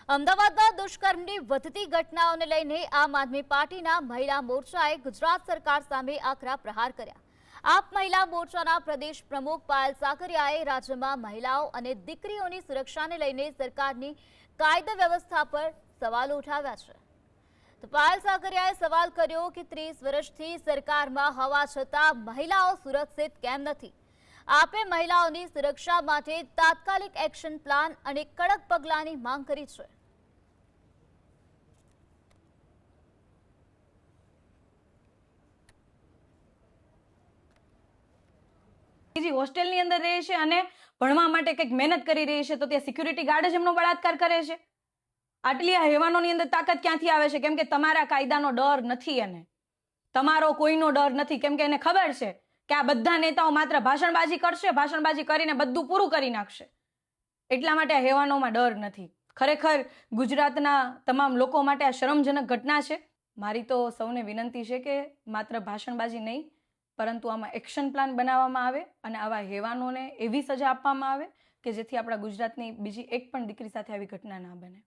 અમદાવાદમાં દુષ્કર્મની વધતી ઘટનાઓને લઈને આમ આદમી પાર્ટીના મહિલા મોરચાએ ગુજરાત સરકાર સામે આકરા પ્રહાર કર્યા. આપ મહિલા મોરચાના પ્રદેશ પ્રમુખ પાયલ સાકરિયાએ રાજ્યમાં મહિલાઓ અને દીકરીઓની સુરક્ષાને લઈને સરકારની કાયદા વ્યવસ્થા પર સવાલો ઉઠાવ્યા છે. તો પાયલ સાકરિયાએ સવાલ કર્યો કે 30 વર્ષથી સરકારમાં હોવા છતાં મહિલાઓ સુરક્ષિત કેમ નથી. આપે મહિલાઓની સુરક્ષા માટે તાત્કાલિક એક્શન પ્લાન અને કડક પગલાંની માંગ કરી છે. હોસ્ટેલની અંદર રહે છે અને ભણવા માટે કંઈક મહેનત કરી રહી છે તો ત્યાં સિક્યુરિટી ગાર્ડ જ એમનો બળાત્કાર કરે છે. આટલી આ હેવાનોની અંદર તાકાત ક્યાંથી આવે છે? કેમ કે તમારા કાયદાનો ડર નથી, એને તમારો કોઈનો ડર નથી. કેમ કે એને ખબર છે કે આ બધા નેતાઓ માત્ર ભાષણબાજી કરશે, ભાષણબાજી કરીને બધું પૂરું કરી નાખશે. એટલા માટે આ હેવાનોમાં ડર નથી. ખરેખર ગુજરાતના તમામ લોકો માટે આ શરમજનક ઘટના છે. મારી તો સૌને વિનંતી છે કે માત્ર ભાષણબાજી નહીં, પરંતુ આમાં એક્શન પ્લાન બનાવવામાં આવે અને આવા હેવાનોને એવી સજા આપવામાં આવે કે જેથી આપણા ગુજરાતની બીજી એક પણ દીકરી સાથે આવી ઘટના ના બને.